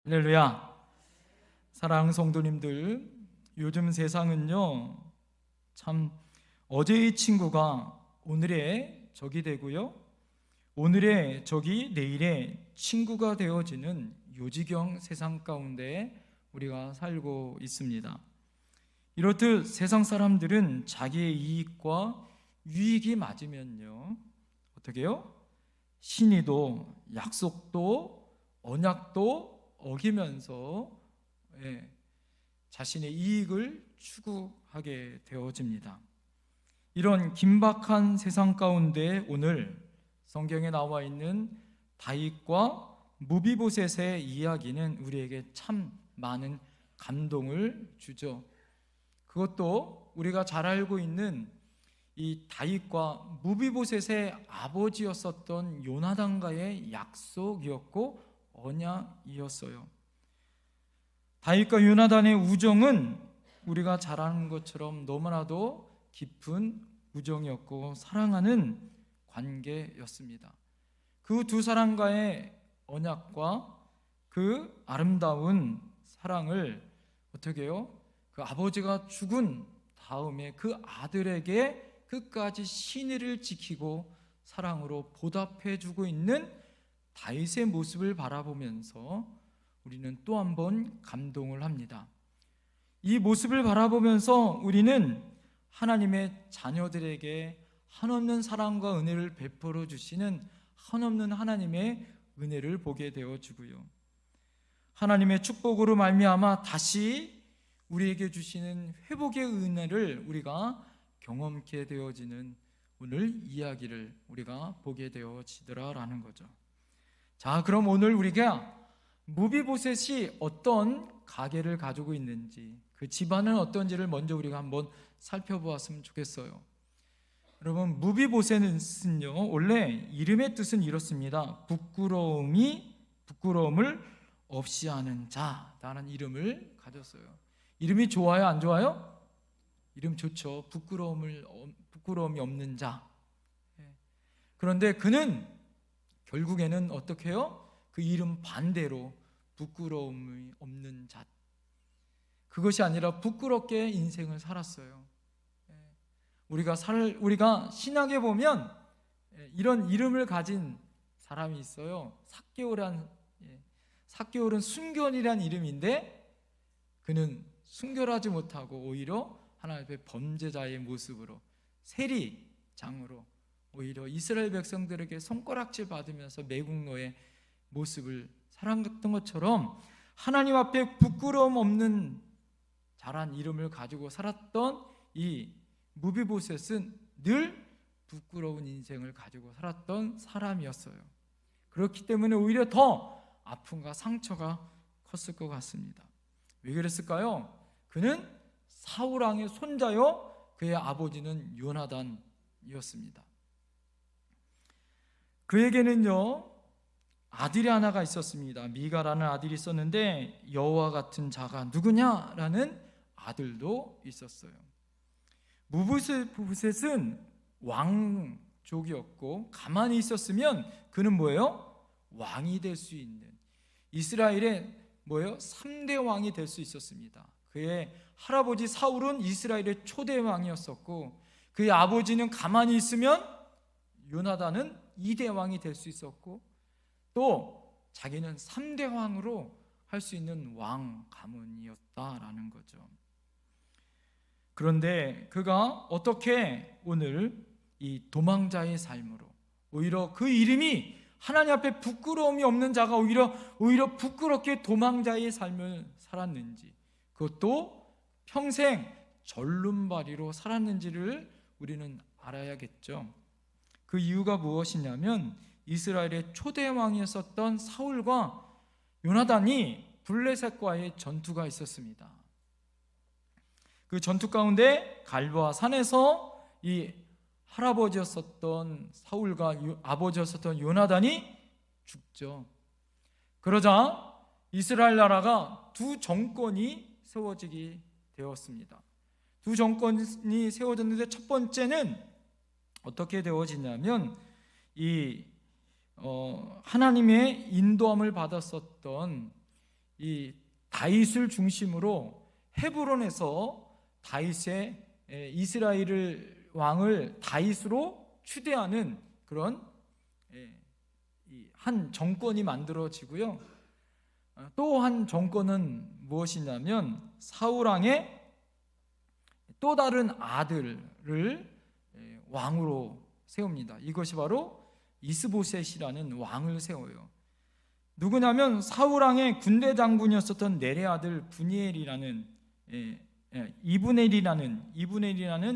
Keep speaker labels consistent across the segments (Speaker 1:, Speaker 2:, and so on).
Speaker 1: 할렐루야. 사랑하는 성도님들, 요즘 세상은요 참 어제의 친구가 오늘의 적이 되고요, 오늘의 적이 내일의 친구가 되어지는 요지경 세상 가운데 우리가 살고 있습니다. 이렇듯 세상 사람들은 자기의 이익과 유익이 맞으면요 어떻게 해요? 신의도 약속도 언약도 어기면서 자신의 이익을 추구하게 되어집니다. 이런 긴박한 세상 가운데 오늘 성경에 나와 있는 다윗과 무비보셋의 이야기는 우리에게 참 많은 감동을 주죠. 그것도 우리가 잘 알고 있는 이 다윗과 무비보셋의 아버지였었던 요나단과의 약속이었고 언약이었어요. 다윗과 요나단의 우정은 우리가 잘 아는 것처럼 너무나도 깊은 우정이었고 사랑하는 관계였습니다. 그 두 사람과의 언약과 그 아름다운 사랑을 어떻게 해요? 그 아버지가 죽은 다음에 그 아들에게 끝까지 신의를 지키고 사랑으로 보답해주고 있는 다윗의 모습을 바라보면서 우리는 또 한 번 감동을 합니다. 이 모습을 바라보면서 우리는 하나님의 자녀들에게 한없는 사랑과 은혜를 베풀어 주시는 한없는 하나님의 은혜를 보게 되어지고요, 하나님의 축복으로 말미암아 다시 우리에게 주시는 회복의 은혜를 우리가 경험케 되어지는 오늘 이야기를 우리가 보게 되어지더라라는 거죠. 자, 그럼 오늘 우리가 무비보셋이 어떤 가계를 가지고 있는지, 그 집안은 어떤지를 먼저 우리가 한번 살펴보았으면 좋겠어요. 여러분, 무비보셋은요 원래 이름의 뜻은 이렇습니다. 부끄러움을 없이 하는 자라는 이름을 가졌어요. 이름이 좋아요, 안 좋아요? 이름 좋죠. 부끄러움이 없는 자. 그런데 그는 결국에는 어떻게 해요? 그 이름 반대로 부끄러움이 없는 자, 그것이 아니라 부끄럽게 인생을 살았어요. 우리가 신약에 보면 이런 이름을 가진 사람이 있어요. 삭개오는 순결이란 이름인데 그는 순결하지 못하고 오히려 하나님 앞에 범죄자의 모습으로 세리장으로 오히려 이스라엘 백성들에게 손가락질 받으면서 매국노의 모습을 살았던 것처럼 하나님 앞에 부끄러움 없는 자란 이름을 가지고 살았던 이 무비보셋은 늘 부끄러운 인생을 가지고 살았던 사람이었어요. 그렇기 때문에 오히려 더 아픔과 상처가 컸을 것 같습니다. 왜 그랬을까요? 그는 사울 왕의 손자요, 그의 아버지는 요나단이었습니다. 그에게는요 아들이 하나가 있었습니다. 미가라는 아들이 있었는데 여호와 같은 자가 누구냐라는 아들도 있었어요. 무비보셋은 왕족이었고 가만히 있었으면 그는 뭐예요? 왕이 될 수 있는 이스라엘의 뭐예요? 3대 왕이 될 수 있었습니다. 그의 할아버지 사울은 이스라엘의 초대 왕이었었고 그의 아버지는 가만히 있으면 요나단은 2대 왕이 될 수 있었고 또 자기는 3대 왕으로 할 수 있는 왕 가문이었다라는 거죠. 그런데 그가 어떻게 오늘 이 도망자의 삶으로 오히려 그 이름이 하나님 앞에 부끄러움이 없는 자가 오히려 부끄럽게 도망자의 삶을 살았는지, 그것도 평생 절름발이로 살았는지를 우리는 알아야겠죠. 그 이유가 무엇이냐면 이스라엘의 초대 왕이었었던 사울과 요나단이 블레셋과의 전투가 있었습니다. 그 전투 가운데 갈보아 산에서 이 할아버지였었던 사울과 아버지였었던 요나단이 죽죠. 그러자 이스라엘 나라가 두 정권이 세워지게 되었습니다. 두 정권이 세워졌는데 첫 번째는 어떻게 되어지냐면 하나님의 인도함을 받았었던 이 다윗을 중심으로 헤브론에서 다윗의 이스라엘 왕을 다윗으로 추대하는 그런 한 정권이 만들어지고요. 또 한 정권은 무엇이냐면 사울 왕의 또 다른 아들을 왕으로 세웁니다. 이것이 바로 이스보셋이라는 왕을 세워요. 누구냐면 사울 왕의 군대 장군이었었던 넬의 아들 이브넬이라는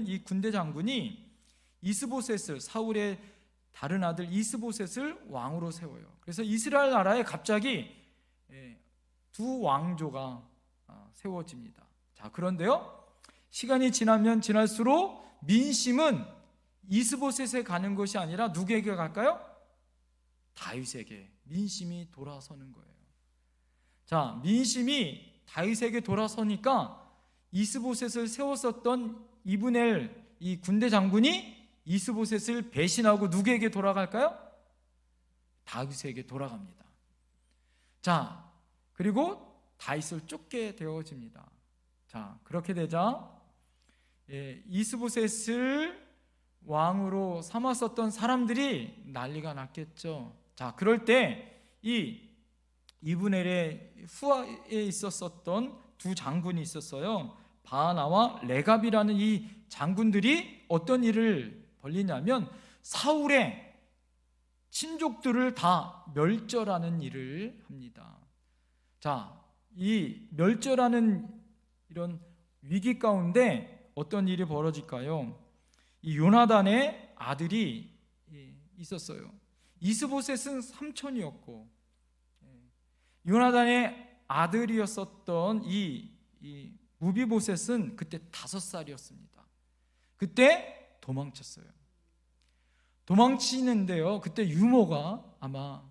Speaker 1: 이 군대 장군이 이스보셋을, 사울의 다른 아들 이스보셋을 왕으로 세워요. 그래서 이스라엘 나라에 갑자기 두 왕조가 세워집니다. 자, 그런데요, 시간이 지나면 지날수록 민심은 이스보셋에 가는 것이 아니라 누구에게 갈까요? 다윗에게 민심이 돌아서는 거예요. 자, 민심이 다윗에게 돌아서니까 이스보셋을 세웠었던 이브넬, 이 군대 장군이 이스보셋을 배신하고 누구에게 돌아갈까요? 다윗에게 돌아갑니다. 자, 그리고 다윗을 쫓게 되어집니다. 자, 그렇게 되자 이스보셋을 왕으로 삼았었던 사람들이 난리가 났겠죠. 자, 그럴 때 이 이브넬의 후아에 있었었던 두 장군이 있었어요. 바하나와 레갑이라는 이 장군들이 어떤 일을 벌리냐면 사울의 친족들을 다 멸절하는 일을 합니다. 자, 이 멸절하는 이런 위기 가운데 어떤 일이 벌어질까요? 이 요나단의 아들이 있었어요. 이스보셋은 삼촌이었고 요나단의 아들이었었던 이 무비보셋은 그때 5살이었습니다. 그때 도망쳤어요. 도망치는데요, 그때 유모가 아마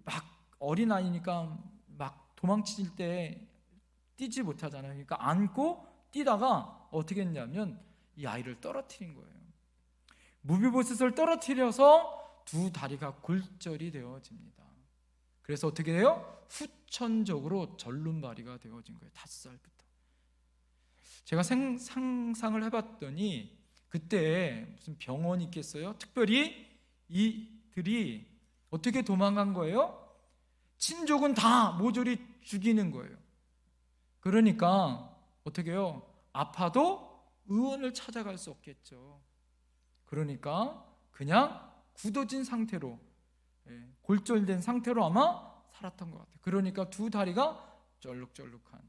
Speaker 1: 막 어린아이니까 막 도망칠 때 뛰지 못하잖아요. 그러니까 안고 뛰다가 어떻게 했냐면 이 아이를 떨어뜨린 거예요. 무비보셋을 떨어뜨려서 두 다리가 골절이 되어집니다. 그래서 어떻게 돼요? 후천적으로 절름발이가 되어진 거예요. 5살부터. 제가 상상을 해봤더니 그때 무슨 병원이 있겠어요? 특별히 이들이 어떻게 도망간 거예요? 친족은 다 모조리 죽이는 거예요. 그러니까 어떻게 해요? 아파도 의원을 찾아갈 수 없겠죠. 그러니까 그냥 굳어진 상태로, 골절된 상태로 아마 살았던 것 같아요. 그러니까 두 다리가 쩔룩쩔룩한.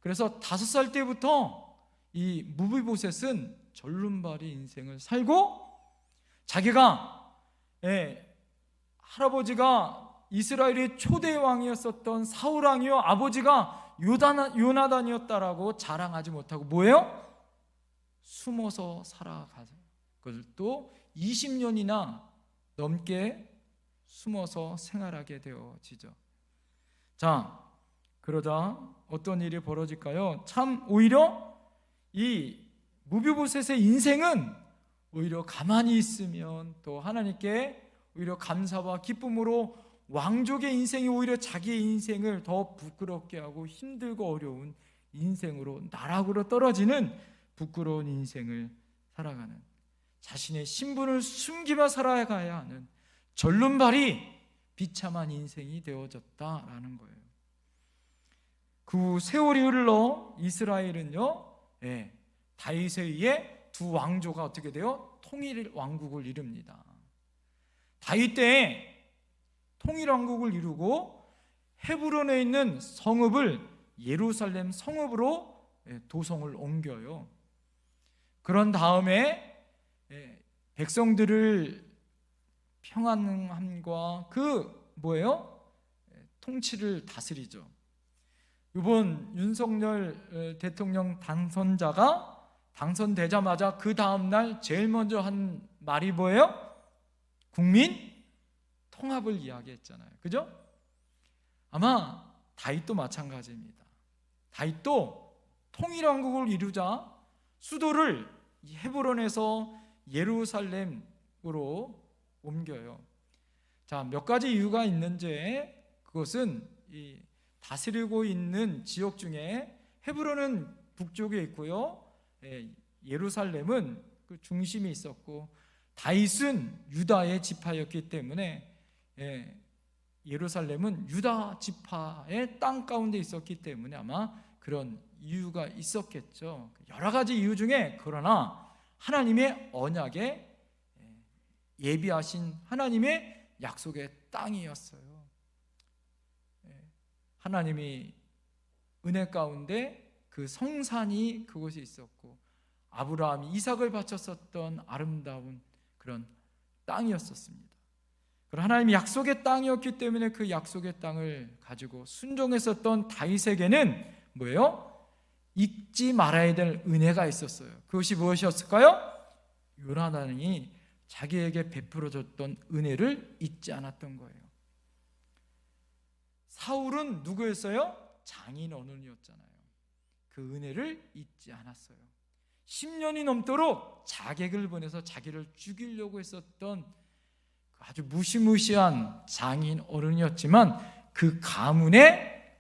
Speaker 1: 그래서 5살 때부터 이 무비보셋은 절름발이 인생을 살고, 자기가 할아버지가 이스라엘의 초대 왕이었었던 사울 왕이요 아버지가 요나단이었다라고 자랑하지 못하고 뭐예요? 숨어서 살아가서 그걸 또 20년이나 넘게 숨어서 생활하게 되어지죠. 자, 그러자 어떤 일이 벌어질까요? 참 오히려 이 무비보셋의 인생은 오히려 가만히 있으면 또 하나님께 오히려 감사와 기쁨으로 왕족의 인생이 오히려 자기의 인생을 더 부끄럽게 하고 힘들고 어려운 인생으로 나락으로 떨어지는 부끄러운 인생을 살아가는, 자신의 신분을 숨기며 살아가야 하는 절름발이 비참한 인생이 되어졌다라는 거예요. 그 세월이 흘러 이스라엘은요, 다윗에 의해 두 왕조가 어떻게 돼요? 통일 왕국을 이룹니다. 다윗 때에 통일 왕국을 이루고 헤브론에 있는 성읍을 예루살렘 성읍으로 도성을 옮겨요. 그런 다음에 백성들을 평안함과 통치를 다스리죠. 이번 윤석열 대통령 당선자가 당선되자마자 그 다음날 제일 먼저 한 말이 뭐예요? 국민 통합을 이야기했잖아요. 그죠? 아마 다윗도 마찬가지입니다. 다윗도 통일왕국을 이루자 수도를 헤브론에서 예루살렘으로 옮겨요. 자, 몇 가지 이유가 있는지, 그것은 다스리고 있는 지역 중에 헤브론은 북쪽에 있고요, 예루살렘은 그 중심에 있었고, 다윗은 유다의 지파였기 때문에 예루살렘은 유다 지파의 땅 가운데 있었기 때문에 아마 그런 이유가 있었겠죠. 여러 가지 이유 중에, 그러나 하나님의 언약에 예비하신 하나님의 약속의 땅이었어요. 하나님이 은혜 가운데 그 성산이 그곳에 있었고, 아브라함이 이삭을 바쳤었던 아름다운 그런 땅이었었습니다. 그런 하나님의 약속의 땅이었기 때문에 그 약속의 땅을 가지고 순종했었던 다윗에게는 뭐예요? 잊지 말아야 될 은혜가 있었어요. 그것이 무엇이었을까요? 요나단이 자기에게 베풀어줬던 은혜를 잊지 않았던 거예요. 사울은 누구였어요? 장인 어른이었잖아요. 그 은혜를 잊지 않았어요. 10년이 넘도록 자객을 보내서 자기를 죽이려고 했었던 아주 무시무시한 장인 어른이었지만, 그 가문의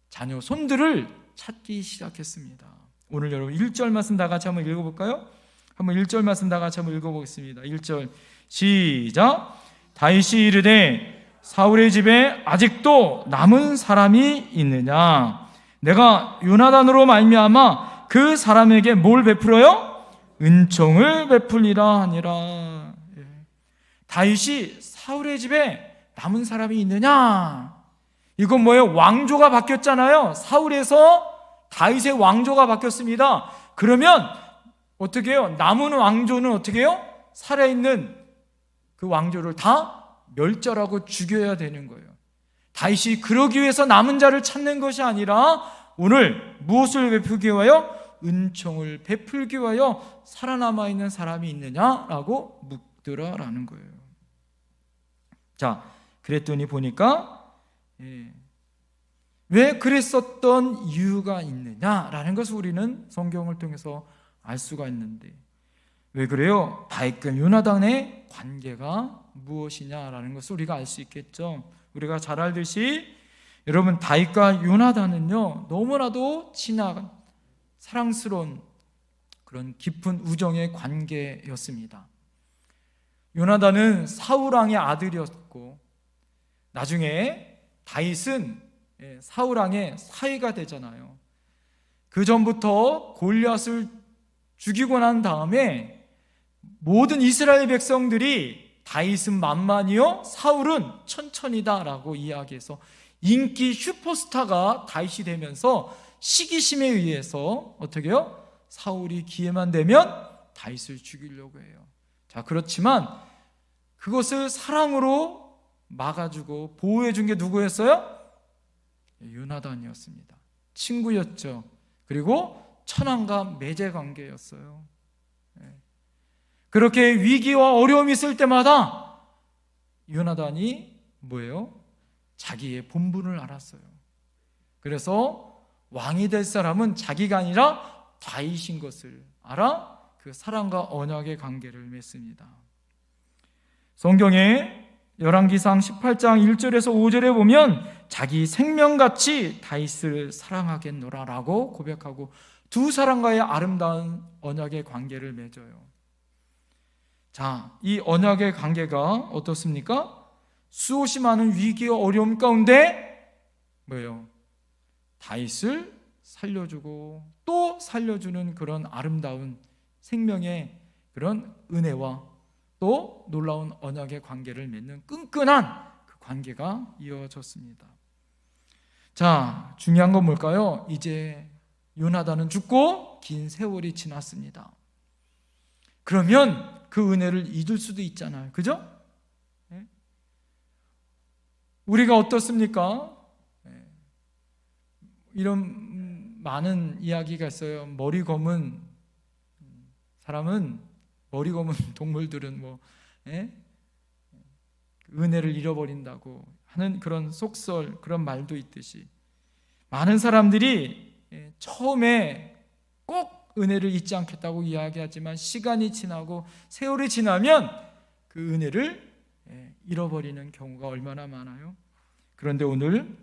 Speaker 1: 자녀 손들을 찾기 시작했습니다. 오늘 여러분 1절 말씀 다 같이 한번 읽어볼까요? 한번 1절 말씀 다 같이 한번 읽어보겠습니다. 1절 시작. 다윗이 이르되 사울의 집에 아직도 남은 사람이 있느냐? 내가 요나단으로 말미암아 그 사람에게 뭘 베풀어요? 은총을 베풀리라 하니라. 다윗이 사울의 집에 남은 사람이 있느냐? 이건 뭐예요? 왕조가 바뀌었잖아요. 사울에서 다윗의 왕조가 바뀌었습니다. 그러면 어떻게 해요? 남은 왕조는 어떻게 해요? 살아있는 그 왕조를 다 멸절하고 죽여야 되는 거예요. 다윗이 그러기 위해서 남은 자를 찾는 것이 아니라 오늘 무엇을 베풀기 위하여? 은총을 베풀기 위하여 살아남아 있는 사람이 있느냐라고 묻더라라는 거예요. 자, 그랬더니 보니까 왜 그랬었던 이유가 있느냐라는 것을 우리는 성경을 통해서 알 수가 있는데, 왜 그래요? 다윗과 요나단의 관계가 무엇이냐라는 것을 우리가 알 수 있겠죠. 우리가 잘 알듯이 여러분, 다윗과 요나단은요 너무나도 친한 사랑스러운 그런 깊은 우정의 관계였습니다. 요나단은 사울 왕의 아들이었고, 나중에 다윗은 사울 왕의 사위가 되잖아요. 그 전부터 골리앗을 죽이고 난 다음에 모든 이스라엘 백성들이 다윗은 만만이요 사울은 천천히다라고 이야기해서 인기 슈퍼스타가 다윗이 되면서 시기심에 의해서 어떻게 해요? 사울이 기회만 되면 다윗을 죽이려고 해요. 자, 그렇지만 그것을 사랑으로 막아주고 보호해준 게 누구였어요? 요나단이었습니다. 친구였죠. 그리고 천황과 매제 관계였어요. 그렇게 위기와 어려움이 있을 때마다 요나단이 뭐예요? 자기의 본분을 알았어요. 그래서 왕이 될 사람은 자기가 아니라 다윗인 것을 알아 그 사랑과 언약의 관계를 맺습니다. 성경에 열왕기상 18장 1절에서 5절에 보면 자기 생명같이 다윗을 사랑하겠노라라고 고백하고 두 사람과의 아름다운 언약의 관계를 맺어요. 자, 이 언약의 관계가 어떻습니까? 수없이 많은 위기와 어려움 가운데 뭐예요? 다윗을 살려주고 또 살려주는 그런 아름다운 생명의 그런 은혜와 또 놀라운 언약의 관계를 맺는 끈끈한 그 관계가 이어졌습니다. 자, 중요한 건 뭘까요? 이제 요나단은 죽고 긴 세월이 지났습니다. 그러면 그 은혜를 잊을 수도 있잖아요. 그죠? 우리가 어떻습니까? 이런 많은 이야기가 있어요. 머리 검은 사람은, 머리 검은 동물들은 은혜를 잃어버린다고 하는 그런 속설, 그런 말도 있듯이 많은 사람들이 처음에 꼭 은혜를 잊지 않겠다고 이야기하지만 시간이 지나고 세월이 지나면 그 은혜를 잃어버리는 경우가 얼마나 많아요. 그런데 오늘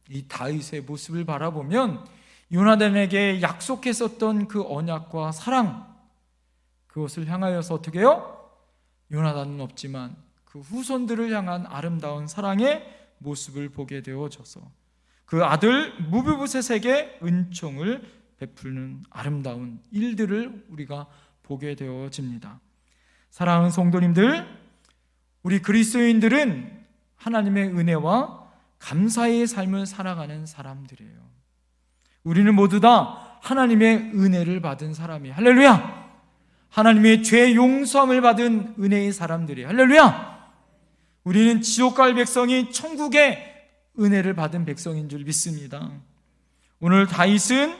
Speaker 1: 이 다윗의 모습을 바라보면 요나단에게 약속했었던 그 언약과 사랑, 그것을 향하여서 어떻게 해요? 요나단은 없지만 그 후손들을 향한 아름다운 사랑의 모습을 보게 되어져서 그 아들 무비보셋에게 은총을 베푸는 아름다운 일들을 우리가 보게 되어집니다. 사랑하는 성도님들, 우리 그리스도인들은 하나님의 은혜와 감사의 삶을 살아가는 사람들이에요. 우리는 모두 다 하나님의 은혜를 받은 사람이에요. 할렐루야! 하나님의 죄 용서함을 받은 은혜의 사람들이에요. 할렐루야! 우리는 지옥 갈 백성이 천국의 은혜를 받은 백성인 줄 믿습니다. 오늘 다윗은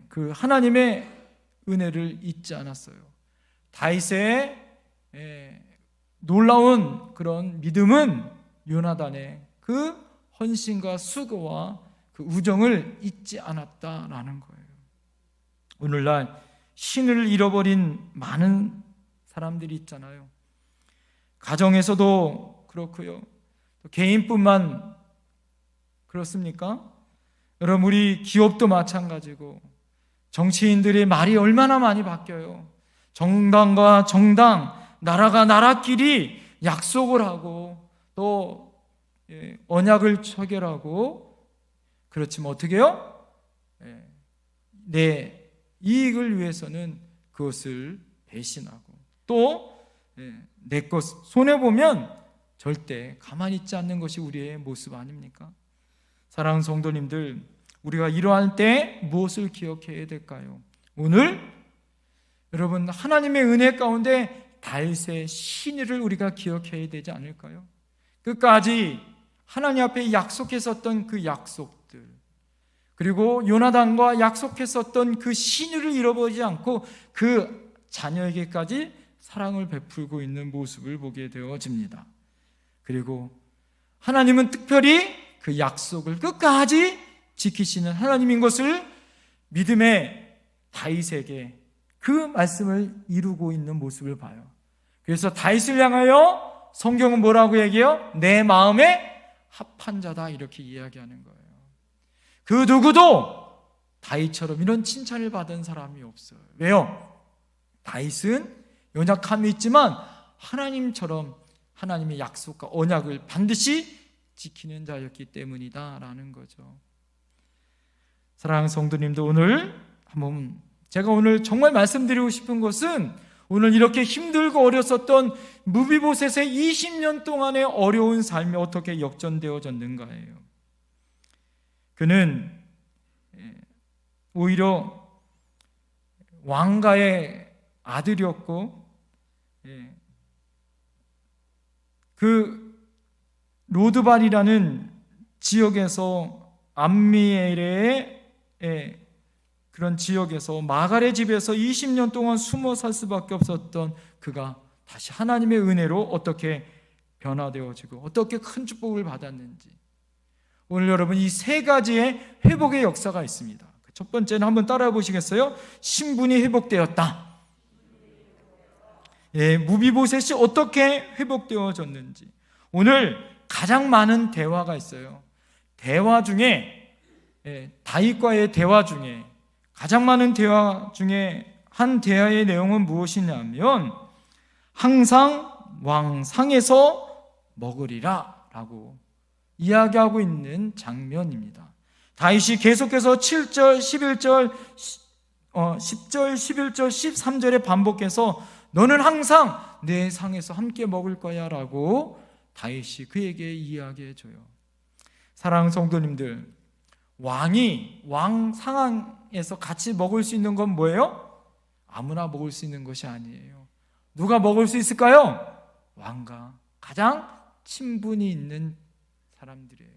Speaker 1: 그 하나님의 은혜를 잊지 않았어요. 다윗의 놀라운 그런 믿음은 요나단의 그 헌신과 수고와 그 우정을 잊지 않았다라는 거예요. 오늘날 신을 잃어버린 많은 사람들이 있잖아요. 가정에서도 그렇고요. 개인뿐만 그렇습니까? 여러분, 우리 기업도 마찬가지고 정치인들의 말이 얼마나 많이 바뀌어요. 정당과 정당, 나라가 나라끼리 약속을 하고 또 언약을 체결하고, 그렇지만 어떻게 해요? 내 이익을 위해서는 그것을 배신하고 또 내 것 손해보면 절대 가만히 있지 않는 것이 우리의 모습 아닙니까? 사랑하는 성도님들, 우리가 이러할 때 무엇을 기억해야 될까요? 오늘 여러분, 하나님의 은혜 가운데 다윗의 신의를 우리가 기억해야 되지 않을까요? 끝까지 하나님 앞에 약속했었던 그 약속들, 그리고 요나단과 약속했었던 그 신의를 잃어버리지 않고 그 자녀에게까지 사랑을 베풀고 있는 모습을 보게 되어집니다. 그리고 하나님은 특별히 그 약속을 끝까지 지키시는 하나님인 것을 믿음의 다윗에게 그 말씀을 이루고 있는 모습을 봐요. 그래서 다윗을 향하여 성경은 뭐라고 얘기해요? 내 마음에 합한 자다, 이렇게 이야기하는 거예요. 그 누구도 다윗처럼 이런 칭찬을 받은 사람이 없어요. 왜요? 다윗은 연약함이 있지만 하나님처럼 하나님의 약속과 언약을 반드시 지키는 자였기 때문이다라는 거죠. 사랑하는 성도님도, 오늘 한번 제가 오늘 정말 말씀드리고 싶은 것은, 오늘 이렇게 힘들고 어렸었던 무비보셋의 20년 동안의 어려운 삶이 어떻게 역전되어졌는가예요. 그는 오히려 왕가의 아들이었고, 그 로드발이라는 지역에서, 암미엘의 그런 지역에서 마갈의 집에서 20년 동안 숨어 살 수밖에 없었던 그가 다시 하나님의 은혜로 어떻게 변화되어지고 어떻게 큰 축복을 받았는지, 오늘 여러분 이 세 가지의 회복의 역사가 있습니다. 첫 번째는 한번 따라해 보시겠어요? 신분이 회복되었다. 무비보셋이 어떻게 회복되어졌는지. 오늘 가장 많은 대화가 있어요. 대화 중에, 다윗과의 대화 중에 가장 많은 대화 중에 한 대화의 내용은 무엇이냐면, 항상 왕상에서 먹으리라 라고 이야기하고 있는 장면입니다. 다윗이 계속해서 7절, 11절, 10절, 11절, 13절에 반복해서 너는 항상 내 상에서 함께 먹을 거야 라고 다윗이 그에게 이야기해줘요. 사랑하는 성도님들, 왕이 왕 상황에서 같이 먹을 수 있는 건 뭐예요? 아무나 먹을 수 있는 것이 아니에요. 누가 먹을 수 있을까요? 왕과 가장 친분이 있는 사람들이에요.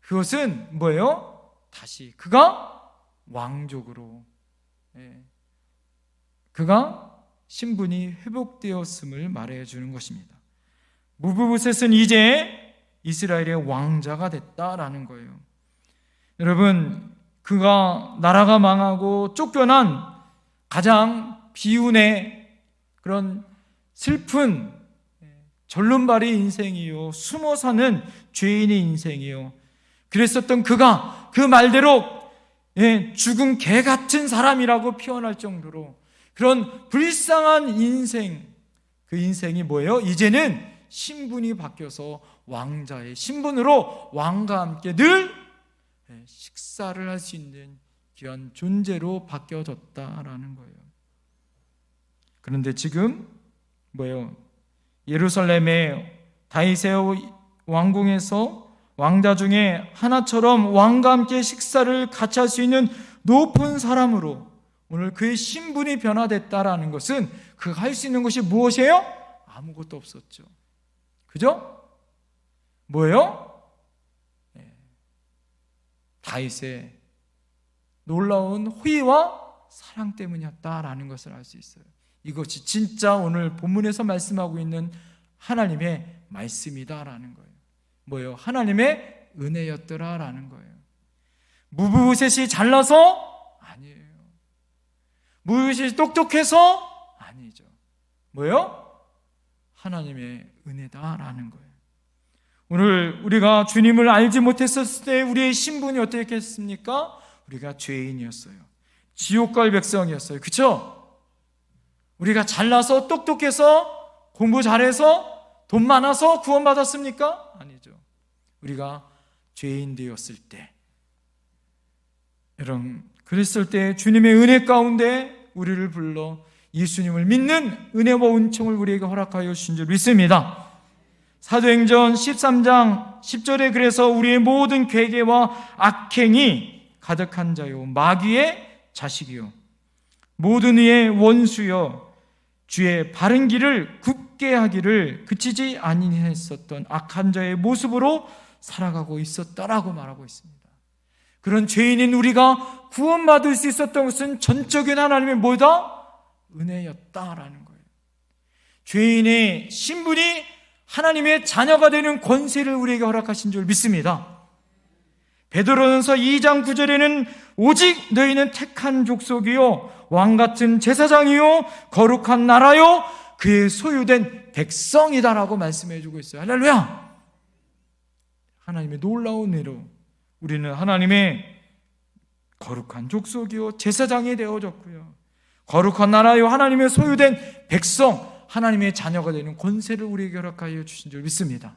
Speaker 1: 그것은 뭐예요? 다시 그가 왕족으로, 그가 신분이 회복되었음을 말해주는 것입니다. 무비보셋은 이제 이스라엘의 왕자가 됐다라는 거예요. 여러분, 그가 나라가 망하고 쫓겨난 가장 비운의 그런 슬픈 절름발이 인생이요, 숨어 사는 죄인의 인생이요. 그랬었던 그가 그 말대로 죽은 개 같은 사람이라고 표현할 정도로 그런 불쌍한 인생, 그 인생이 뭐예요? 이제는 신분이 바뀌어서 왕자의 신분으로 왕과 함께 늘 식사를 할 수 있는 귀한 존재로 바뀌어졌다라는 거예요. 그런데 지금 뭐예요? 예루살렘의 다윗의 왕궁에서 왕자 중에 하나처럼 왕과 함께 식사를 같이 할 수 있는 높은 사람으로 오늘 그의 신분이 변화됐다라는 것은 그가 할 수 있는 것이 무엇이에요? 아무것도 없었죠. 그죠? 뭐예요? 다윗의 놀라운 호의와 사랑 때문이었다라는 것을 알 수 있어요. 이것이 진짜 오늘 본문에서 말씀하고 있는 하나님의 말씀이다라는 거예요. 뭐예요? 하나님의 은혜였더라라는 거예요. 무브셋이 잘나서? 아니에요. 무브셋이 똑똑해서? 아니죠. 뭐예요? 하나님의 은혜다라는 거예요. 오늘 우리가 주님을 알지 못했을 때 우리의 신분이 어떻겠습니까? 우리가 죄인이었어요. 지옥 갈 백성이었어요. 그렇죠? 우리가 잘나서 똑똑해서 공부 잘해서 돈 많아서 구원받았습니까? 아니죠. 우리가 죄인 되었을 때, 여러분 그랬을 때 주님의 은혜 가운데 우리를 불러 예수님을 믿는 은혜와 은총을 우리에게 허락하여 주신 줄 믿습니다. 사도행전 13장 10절에 그래서 우리의 모든 괴계와 악행이 가득한 자요 마귀의 자식이요 모든 이의 원수여 주의 바른 길을 굽게 하기를 그치지 아니했었던 악한 자의 모습으로 살아가고 있었다라고 말하고 있습니다. 그런 죄인인 우리가 구원받을 수 있었던 것은 전적인 하나님의 뭐다? 은혜였다라는 거예요. 죄인의 신분이 하나님의 자녀가 되는 권세를 우리에게 허락하신 줄 믿습니다. 베드로전서 2장 9절에는 오직 너희는 택한 족속이요 왕같은 제사장이요 거룩한 나라요 그의 소유된 백성이다라고 말씀해 주고 있어요. 할렐루야. 하나님의 놀라운 은혜로 우리는 하나님의 거룩한 족속이요 제사장이 되어졌고요 거룩한 나라요 하나님의 소유된 백성, 하나님의 자녀가 되는 권세를 우리에게 허락하여 주신 줄 믿습니다.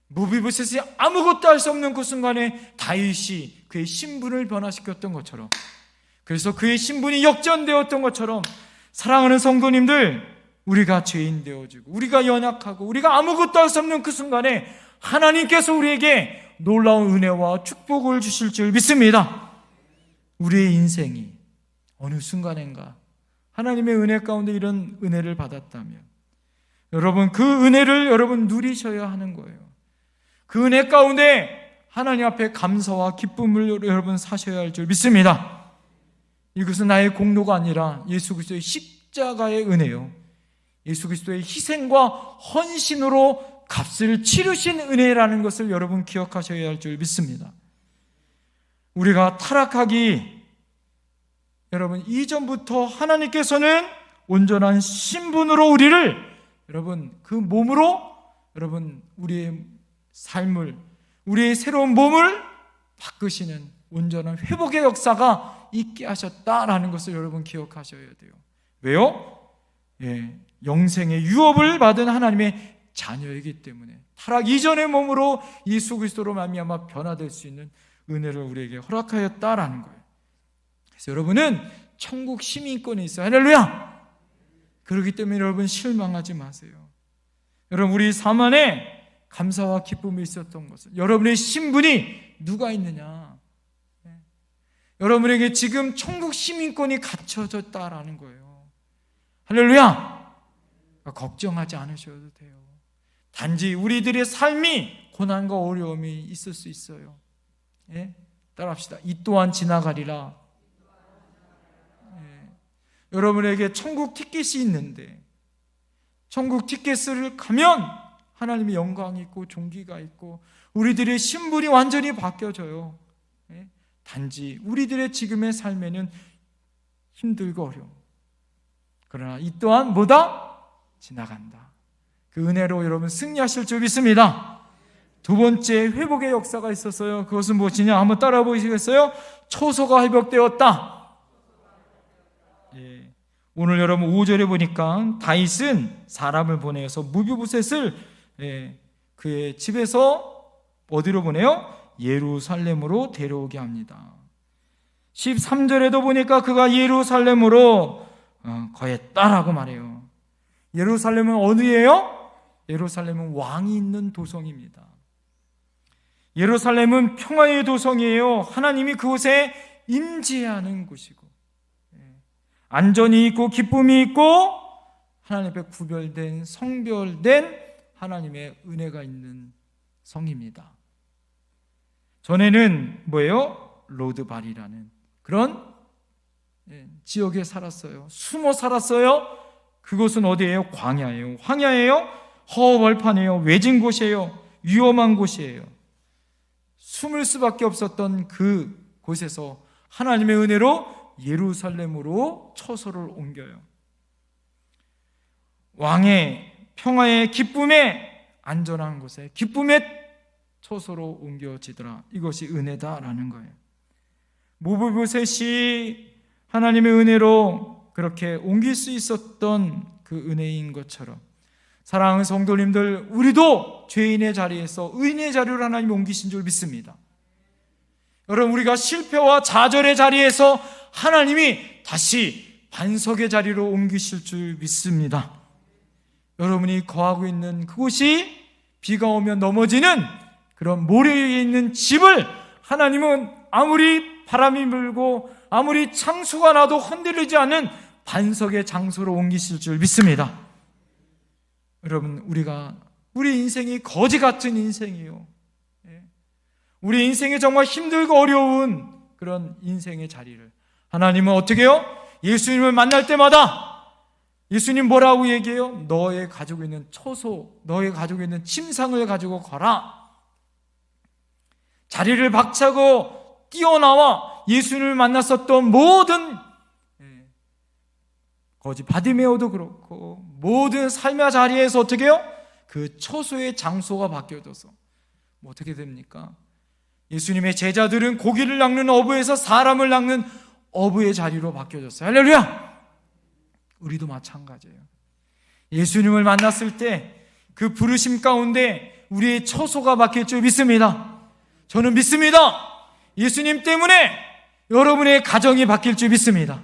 Speaker 1: 무비보셋이 아무것도 할 수 없는 그 순간에 다윗이 그의 신분을 변화시켰던 것처럼, 그래서 그의 신분이 역전되었던 것처럼 사랑하는 성도님들, 우리가 죄인 되어지고 우리가 연약하고 우리가 아무것도 할 수 없는 그 순간에 하나님께서 우리에게 놀라운 은혜와 축복을 주실 줄 믿습니다. 우리의 인생이 어느 순간인가 하나님의 은혜 가운데 이런 은혜를 받았다면 여러분 그 은혜를 여러분 누리셔야 하는 거예요. 그 은혜 가운데 하나님 앞에 감사와 기쁨을 여러분 사셔야 할 줄 믿습니다. 이것은 나의 공로가 아니라 예수 그리스도의 십자가의 은혜요, 예수 그리스도의 희생과 헌신으로 값을 치르신 은혜라는 것을 여러분 기억하셔야 할 줄 믿습니다. 우리가 타락하기 여러분 이전부터 하나님께서는 온전한 신분으로 우리를 여러분 그 몸으로 여러분 우리의 삶을, 우리의 새로운 몸을 바꾸시는 온전한 회복의 역사가 있게 하셨다라는 것을 여러분 기억하셔야 돼요. 왜요? 영생의 유업을 받은 하나님의 자녀이기 때문에 타락 이전의 몸으로 예수 그리스도로 말미암아 변화될 수 있는 은혜를 우리에게 허락하였다라는 거예요. 그래서 여러분은 천국 시민권이 있어요. 할렐루야! 그렇기 때문에 여러분 실망하지 마세요. 여러분 우리 삶 안에 감사와 기쁨이 있었던 것은 여러분의 신분이 누가 있느냐, 여러분에게 지금 천국 시민권이 갖춰졌다라는 거예요. 할렐루야! 걱정하지 않으셔도 돼요. 단지 우리들의 삶이 고난과 어려움이 있을 수 있어요. 따라합시다. 이 또한 지나가리라. 여러분에게 천국 티켓이 있는데 천국 티켓을 가면 하나님의 영광이 있고 존귀가 있고 우리들의 신분이 완전히 바뀌어져요. 단지 우리들의 지금의 삶에는 힘들고 어려움, 그러나 이 또한 뭐다? 지나간다. 그 은혜로 여러분 승리하실 줄 믿습니다. 두 번째 회복의 역사가 있었어요. 그것은 무엇이냐? 한번 따라 보시겠어요? 초소가 회복되었다. 예. 오늘 여러분 5절에 보니까 다윗은 사람을 보내서 무비보셋을 그의 집에서 어디로 보내요? 예루살렘으로 데려오게 합니다. 13절에도 보니까 그가 예루살렘으로 거했다라고 말해요. 예루살렘은 어디예요? 예루살렘은 왕이 있는 도성입니다. 예루살렘은 평화의 도성이에요. 하나님이 그곳에 임재하는 곳이고, 안전이 있고 기쁨이 있고 하나님 앞에 구별된 성별된 하나님의 은혜가 있는 성입니다. 전에는 뭐예요? 로드발이라는 그런 지역에 살았어요. 숨어 살았어요. 그곳은 어디예요? 광야예요. 황야예요. 허허벌판이에요. 외진 곳이에요. 위험한 곳이에요. 숨을 수밖에 없었던 그 곳에서 하나님의 은혜로 예루살렘으로 처소를 옮겨요. 왕의 평화의 기쁨의 안전한 곳에 기쁨의 처소로 옮겨지더라. 이것이 은혜다라는 거예요. 무비보셋이 하나님의 은혜로 그렇게 옮길 수 있었던 그 은혜인 것처럼 사랑하는 성도님들, 우리도 죄인의 자리에서 의인의 자리로 하나님이 옮기신 줄 믿습니다. 여러분, 우리가 실패와 좌절의 자리에서 하나님이 다시 반석의 자리로 옮기실 줄 믿습니다. 여러분이 거하고 있는 그곳이 비가 오면 넘어지는 그런 모래 위에 있는 집을 하나님은 아무리 바람이 불고 아무리 창수가 나도 흔들리지 않는 반석의 장소로 옮기실 줄 믿습니다. 여러분, 우리 인생이 거지 같은 인생이에요. 우리 인생이 정말 힘들고 어려운 그런 인생의 자리를 하나님은 어떻게 해요? 예수님을 만날 때마다 예수님 뭐라고 얘기해요? 너의 가지고 있는 초소, 너의 가지고 있는 침상을 가지고 가라. 자리를 박차고 뛰어나와 예수님을 만났었던 모든 거지 바디메오도 그렇고 모든 삶의 자리에서 어떻게 해요? 그 초소의 장소가 바뀌어져서 어떻게 됩니까? 예수님의 제자들은 고기를 낚는 어부에서 사람을 낚는 어부의 자리로 바뀌어졌어요. 할렐루야! 우리도 마찬가지예요. 예수님을 만났을 때 그 부르심 가운데 우리의 처소가 바뀔 줄 믿습니다. 저는 믿습니다. 예수님 때문에 여러분의 가정이 바뀔 줄 믿습니다.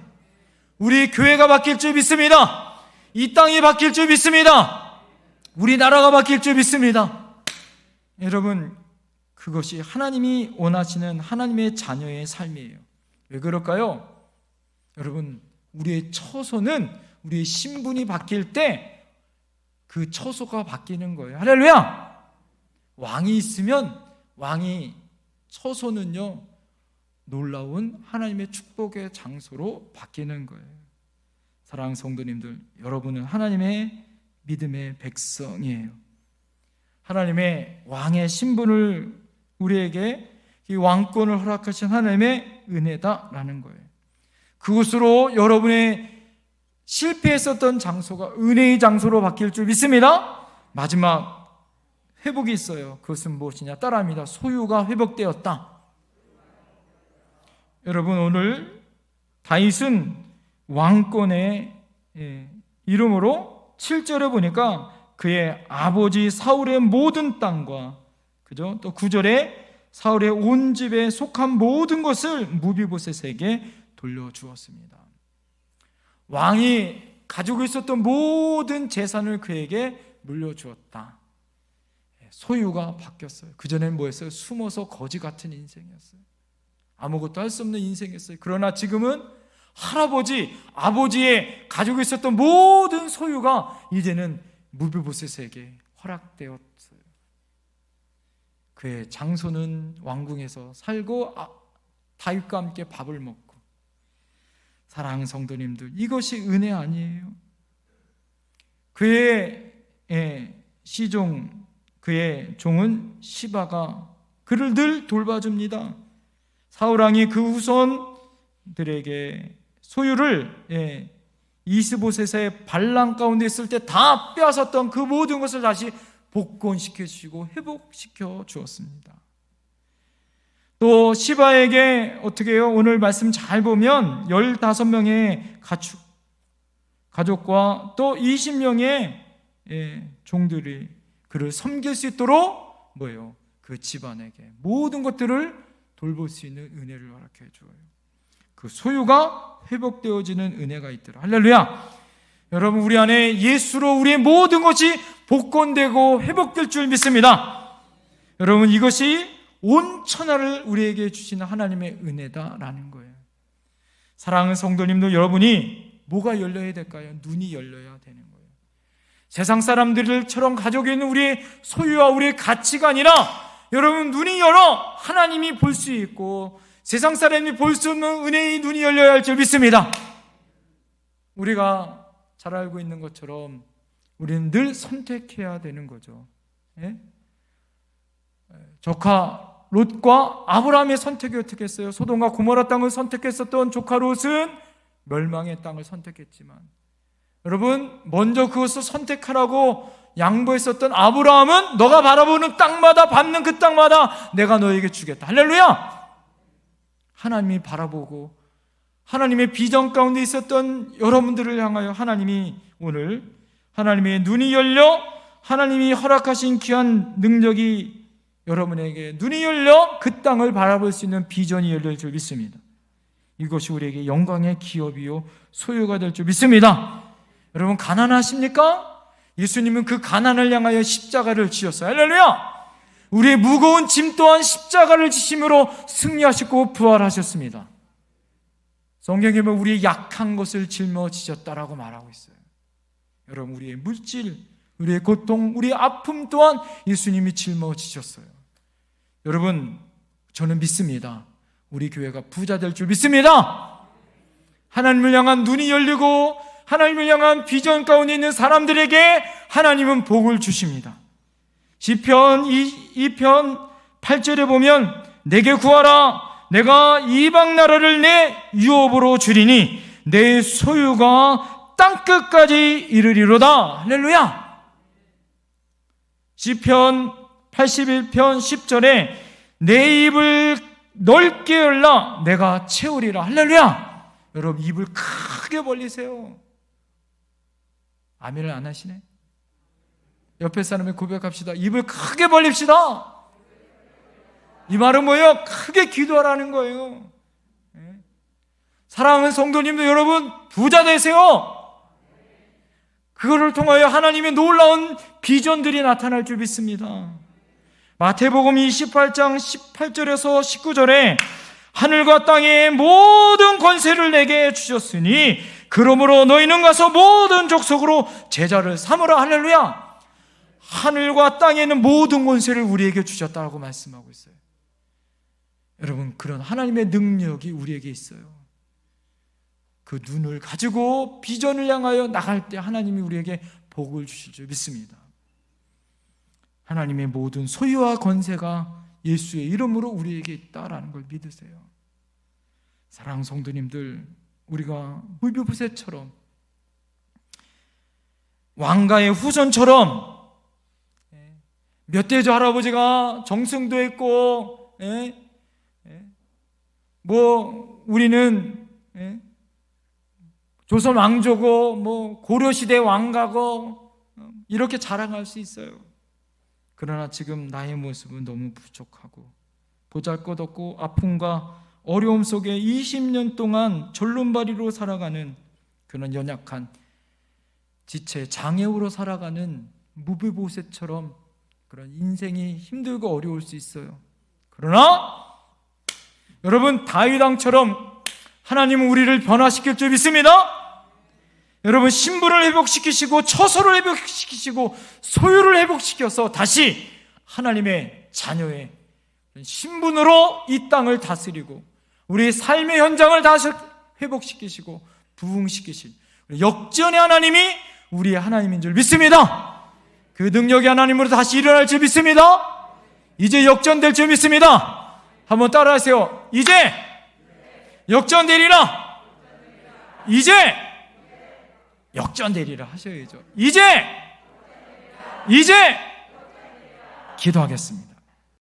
Speaker 1: 우리 교회가 바뀔 줄 믿습니다. 이 땅이 바뀔 줄 믿습니다. 우리나라가 바뀔 줄 믿습니다. 여러분, 그것이 하나님이 원하시는 하나님의 자녀의 삶이에요. 왜 그럴까요? 여러분, 우리의 처소는 우리의 신분이 바뀔 때 그 처소가 바뀌는 거예요. 할렐루야! 왕이 있으면 처소는요, 놀라운 하나님의 축복의 장소로 바뀌는 거예요. 사랑하는 성도님들, 여러분은 하나님의 믿음의 백성이에요. 하나님의 왕의 신분을 우리에게 이 왕권을 허락하신 하나님의 은혜다라는 거예요. 그곳으로 여러분의 실패했었던 장소가 은혜의 장소로 바뀔 줄 믿습니다. 마지막 회복이 있어요. 그것은 무엇이냐? 따라합니다. 소유가 회복되었다. 여러분, 오늘 다윗은 왕권의 이름으로 7절에 보니까 그의 아버지 사울의 모든 땅과 그죠? 또 9절에 사울의 온 집에 속한 모든 것을 무비보셋에게 돌려주었습니다. 왕이 가지고 있었던 모든 재산을 그에게 물려주었다. 소유가 바뀌었어요. 그전에는 뭐였어요? 숨어서 거지 같은 인생이었어요. 아무것도 할 수 없는 인생이었어요. 그러나 지금은 아버지의 가지고 있었던 모든 소유가 이제는 무비보셋에게 허락되었어요. 그의 장소는 왕궁에서 살고 다윗과 함께 밥을 먹고. 사랑하는 성도님들, 이것이 은혜 아니에요? 그의 그의 종은 시바가 그를 늘 돌봐줍니다. 사울왕이 그 후손들에게 소유를 이스보셋의 반란 가운데 있을 때 다 빼앗았던 그 모든 것을 다시 복권시켜 주시고 회복시켜 주었습니다. 또 시바에게 어떻게 해요? 오늘 말씀 잘 보면 15명의 가족과 또 20명의 종들이 그를 섬길 수 있도록 뭐예요? 그 집안에게 모든 것들을 돌볼 수 있는 은혜를 허락해 줘요. 그 소유가 회복되어지는 은혜가 있더라. 할렐루야. 여러분, 우리 안에 예수로 우리의 모든 것이 복권되고 회복될 줄 믿습니다. 여러분, 이것이 온 천하를 우리에게 주시는 하나님의 은혜다라는 거예요. 사랑하는 성도님도 여러분이 뭐가 열려야 될까요? 눈이 열려야 되는 거예요. 세상 사람들처럼 가지고 있는 우리의 소유와 우리의 가치가 아니라 여러분 눈이 열어 하나님이 볼 수 있고 세상 사람이 볼 수 없는 은혜의 눈이 열려야 할 줄 믿습니다. 우리가 잘 알고 있는 것처럼 우리는 늘 선택해야 되는 거죠. 조카 롯과 아브라함의 선택이 어떻게 했어요? 소돔과 고모라 땅을 선택했었던 조카 롯은 멸망의 땅을 선택했지만 여러분 먼저 그것을 선택하라고 양보했었던 아브라함은 너가 바라보는 땅마다 받는 그 땅마다 내가 너에게 주겠다. 할렐루야. 하나님이 바라보고 하나님의 비전 가운데 있었던 여러분들을 향하여 하나님이 오늘 하나님의 눈이 열려 하나님이 허락하신 귀한 능력이 여러분에게 눈이 열려 그 땅을 바라볼 수 있는 비전이 열릴 줄 믿습니다. 이것이 우리에게 영광의 기업이요 소유가 될 줄 믿습니다. 여러분 가난하십니까? 예수님은 그 가난을 향하여 십자가를 지셨어요. 할렐루야! 우리의 무거운 짐 또한 십자가를 지심으로 승리하시고 부활하셨습니다. 성경에 보면 우리의 약한 것을 짊어지셨다라고 말하고 있어요. 여러분 우리의 물질, 우리의 고통, 우리의 아픔 또한 예수님이 짊어지셨어요. 여러분 저는 믿습니다. 우리 교회가 부자 될 줄 믿습니다. 하나님을 향한 눈이 열리고 하나님을 향한 비전 가운데 있는 사람들에게 하나님은 복을 주십니다. 시편 2편 8절에 보면 내게 구하라 내가 이방 나라를 내 유업으로 주리니 내 소유가 땅끝까지 이르리로다. 할렐루야. 시편 81편 10절에 내 입을 넓게 열라 내가 채우리라. 할렐루야. 여러분 입을 크게 벌리세요. 아멘을 안 하시네? 옆에 사람에 고백합시다. 입을 크게 벌립시다. 이 말은 뭐예요? 크게 기도하라는 거예요. 사랑하는 성도님도 여러분 부자 되세요. 그거를 통하여 하나님의 놀라운 비전들이 나타날 줄 믿습니다. 마태복음 28장 18절에서 19절에 하늘과 땅의 모든 권세를 내게 주셨으니 그러므로 너희는 가서 모든 족속으로 제자를 삼으라. 할렐루야. 하늘과 땅에 있는 모든 권세를 우리에게 주셨다고 말씀하고 있어요. 여러분 그런 하나님의 능력이 우리에게 있어요. 그 눈을 가지고 비전을 향하여 나갈 때 하나님이 우리에게 복을 주실 줄 믿습니다. 하나님의 모든 소유와 권세가 예수의 이름으로 우리에게 있다라는 걸 믿으세요. 사랑하는 성도님들, 우리가 무비보셋처럼 왕가의 후손처럼 몇 대조 할아버지가 정승도 했고 뭐 우리는 조선 왕조고 뭐 고려시대 왕가고 이렇게 자랑할 수 있어요. 그러나 지금 나의 모습은 너무 부족하고 보잘것없고 아픔과 어려움 속에 20년 동안 절름발이로 살아가는 그런 연약한 지체 장애우로 살아가는 무비보셋처럼 그런 인생이 힘들고 어려울 수 있어요. 그러나 여러분 다윗 왕처럼 하나님은 우리를 변화시킬 줄 믿습니다. 여러분 신분을 회복시키시고 처소를 회복시키시고 소유를 회복시켜서 다시 하나님의 자녀의 신분으로 이 땅을 다스리고 우리의 삶의 현장을 다시 회복시키시고 부흥시키신 역전의 하나님이 우리의 하나님인 줄 믿습니다. 그 능력이 하나님으로 다시 일어날 줄 믿습니다. 이제 역전될 줄 믿습니다. 한번 따라하세요. 이제 역전되리라. 이제 역전되리라 하셔야죠. 이제 기도하겠습니다.